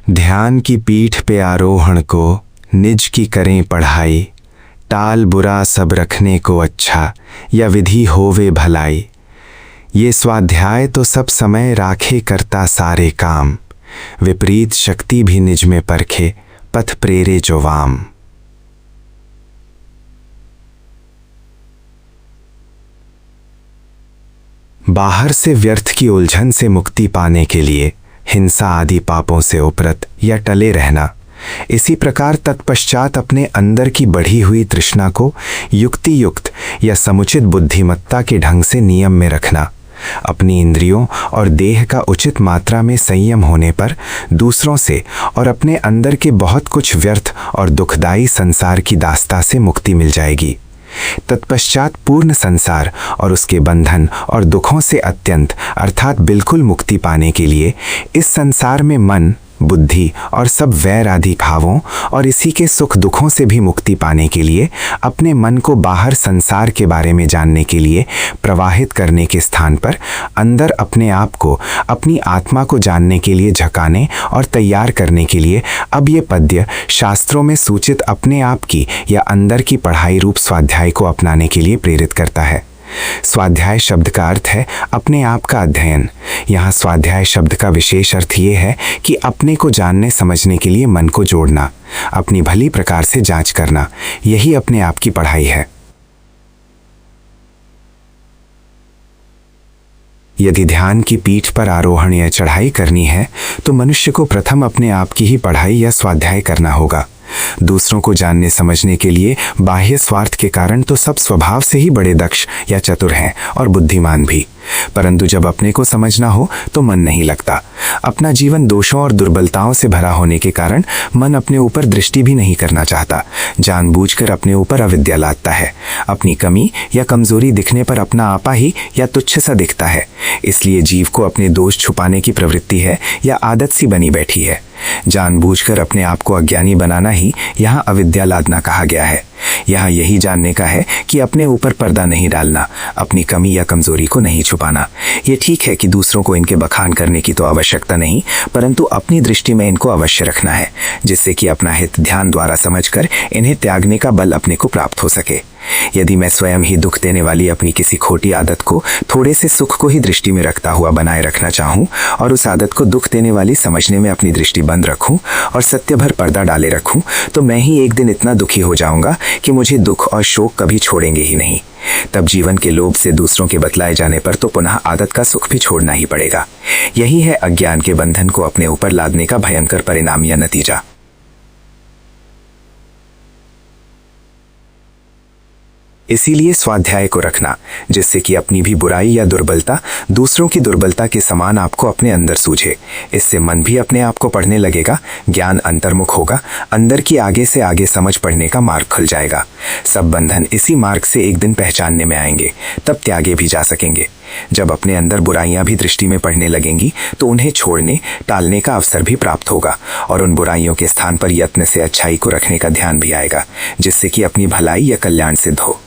ध्यान की पीठ पे आरोहण को निज की करें पढ़ाई, टाल बुरा सब रखने को अच्छा, या विधि होवे भलाई। ये स्वाध्याय तो सब समय राखे करता सारे काम, विपरीत शक्ति भी निज में परखे, पथ प्रेरे जो वाम। बाहर से व्यर्थ की उलझन से मुक्ति पाने के लिए हिंसा आदि पापों से उपरत या टले रहना, इसी प्रकार तत्पश्चात अपने अंदर की बढ़ी हुई तृष्णा को युक्ति युक्त या समुचित बुद्धिमत्ता के ढंग से नियम में रखना, अपनी इंद्रियों और देह का उचित मात्रा में संयम होने पर दूसरों से और अपने अंदर के बहुत कुछ व्यर्थ और दुखदायी संसार की दास्ता से मुक्ति मिल जाएगी। तत्पश्चात पूर्ण संसार और उसके बंधन और दुखों से अत्यंत अर्थात बिल्कुल मुक्ति पाने के लिए इस संसार में मन, बुद्धि और सब वैर आदि भावों और इसी के सुख दुखों से भी मुक्ति पाने के लिए अपने मन को बाहर संसार के बारे में जानने के लिए प्रवाहित करने के स्थान पर अंदर अपने आप को, अपनी आत्मा को जानने के लिए झकाने और तैयार करने के लिए अब ये पद्य शास्त्रों में सूचित अपने आप की या अंदर की पढ़ाई रूप स्वाध्याय को अपनाने के लिए प्रेरित करता है। स्वाध्याय शब्द का अर्थ है अपने आप का अध्ययन। यहाँ स्वाध्याय शब्द का विशेष अर्थ ये है कि अपने को जानने समझने के लिए मन को जोड़ना, अपनी भली प्रकार से जांच करना, यही अपने आप की पढ़ाई है। यदि ध्यान की पीठ पर आरोहण या चढ़ाई करनी है तो मनुष्य को प्रथम अपने आप की ही पढ़ाई या स्वाध्याय करना होगा। दूसरों को जानने समझने के लिए बाह्य स्वार्थ के कारण तो सब स्वभाव से ही बड़े दक्ष या चतुर हैं और बुद्धिमान भी, परंतु जब अपने को समझना हो तो मन नहीं लगता। अपना जीवन दोषों और दुर्बलताओं से भरा होने के कारण मन अपने ऊपर दृष्टि भी नहीं करना चाहता, जानबूझकर अपने ऊपर अविद्या लादता है। अपनी कमी या कमजोरी दिखने पर अपना आपा ही या तुच्छ सा दिखता है। इसलिए जीव को अपने दोष छुपाने की प्रवृत्ति है या आदत सी बनी बैठी है। जानबूझकर अपने आप को अज्ञानी बनाना ही यहाँ अविद्या लादना कहा गया है। यहाँ यही जानने का है कि अपने ऊपर पर्दा नहीं डालना, अपनी कमी या कमजोरी को नहीं छुपाना। ये ठीक है कि दूसरों को इनके बखान करने की तो आवश्यकता नहीं, परंतु अपनी दृष्टि में इनको अवश्य रखना है, जिससे कि अपना हित ध्यान द्वारा समझकर इन्हें त्यागने का बल अपने को प्राप्त हो सके। यदि मैं स्वयं ही दुख देने वाली अपनी किसी खोटी आदत को थोड़े से सुख को ही दृष्टि में रखता हुआ बनाए रखना चाहूं और उस आदत को दुख देने वाली समझने में अपनी दृष्टि बंद रखूं और सत्य भर पर्दा डाले रखूं, तो मैं ही एक दिन इतना दुखी हो जाऊंगा कि मुझे दुख और शोक कभी छोड़ेंगे ही नहीं। तब जीवन के लोभ से दूसरों के बतलाए जाने पर तो पुनः आदत का सुख भी छोड़ना ही पड़ेगा। यही है अज्ञान के बंधन को अपने ऊपर लादने का भयंकर परिणाम या नतीजा। इसीलिए स्वाध्याय को रखना, जिससे कि अपनी भी बुराई या दुर्बलता दूसरों की दुर्बलता के समान आपको अपने अंदर सूझे। इससे मन भी अपने आप को पढ़ने लगेगा, ज्ञान अंतर्मुख होगा, अंदर की आगे से आगे समझ पढ़ने का मार्ग खुल जाएगा। सब बंधन इसी मार्ग से एक दिन पहचानने में आएंगे, तब त्यागे भी जा सकेंगे। जब अपने अंदर बुराइयां भी दृष्टि में पड़ने लगेंगी तो उन्हें छोड़ने, टालने का अवसर भी प्राप्त होगा और उन बुराइयों के स्थान पर यत्न से अच्छाई को रखने का ध्यान भी आएगा, जिससे कि अपनी भलाई या कल्याण सिद्ध हो।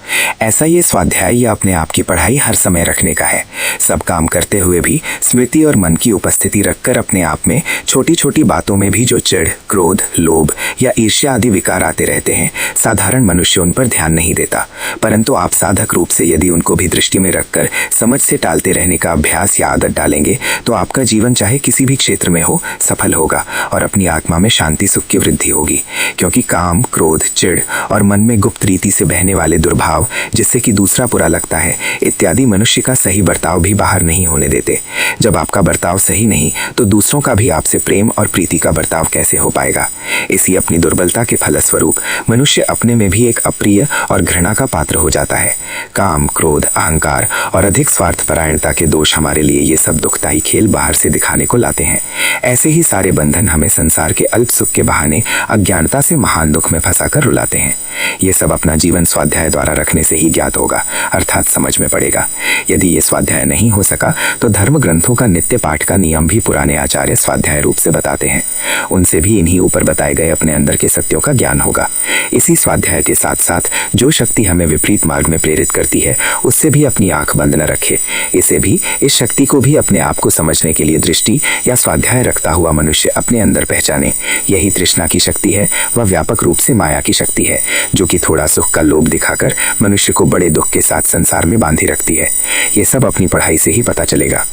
ऐसा ये स्वाध्याय या अपने आप की पढ़ाई हर समय रखने का है। सब काम करते हुए भी स्मृति और मन की उपस्थिति रखकर अपने आप में छोटी छोटी बातों में भी जो चिढ़, क्रोध, लोभ या ईर्ष्या आदि विकार आते रहते हैं, साधारण मनुष्य उन पर ध्यान नहीं देता, परंतु आप साधक रूप से यदि उनको भी दृष्टि में रखकर समझ से टालते रहने का अभ्यास या आदत डालेंगे तो आपका जीवन चाहे किसी भी क्षेत्र में हो सफल होगा और अपनी आत्मा में शांति सुख की वृद्धि होगी। क्योंकि काम, क्रोध, चिढ़ और मन में गुप्त रीति से बहने वाले दुर्भाव, जिससे कि दूसरा बुरा लगता है, इत्यादि मनुष्य का सही बर्ताव भी बाहर नहीं होने देते। जब आपका बर्ताव सही नहीं तो दूसरों का भी आपसे प्रेम और प्रीति का बर्ताव कैसे हो पाएगा। इसी अपनी दुर्बलता के फलस्वरूप मनुष्य अपने में भी एक अप्रिय और घृणा का पात्र हो जाता है। काम, क्रोध, अहंकार और अधिक स्वार्थ परायणता के दोष हमारे लिए ये सब दुखदायी खेल बाहर से दिखाने को लाते हैं। ऐसे ही सारे बंधन हमें संसार के अल्प सुख के बहाने अज्ञानता से महान दुख में फंसाकर रुलाते हैं। ये सब अपना जीवन स्वाध्याय द्वारा रखने से ही ज्ञात होगा, अर्थात समझ में पड़ेगा। यदि ये स्वाध्याय नहीं हो सका तो धर्म ग्रंथों का नित्य पाठ का नियम भी पुराने आचार्य स्वाध्याय रूप से बताते हैं। उनसे भी इन्हीं ऊपर बताए गए अपने अंदर के सत्यों का ज्ञान होगा। इसी स्वाध्याय के साथ साथ जो शक्ति हमें विपरीत मार्ग में प्रेरित करती है, उससे भी अपनी आंख बंद न रखे, इसे भी, इस शक्ति को भी अपने आप को समझने के लिए दृष्टि या स्वाध्याय रखता हुआ मनुष्य अपने अंदर पहचाने। यही तृष्णा की शक्ति है, वह व्यापक रूप से माया की शक्ति है, जो कि थोड़ा सुख का लोभ दिखाकर मनुष्य को बड़े दुख के साथ संसार में बांधी रखती है। ये सब अपनी पढ़ाई से ही पता चलेगा।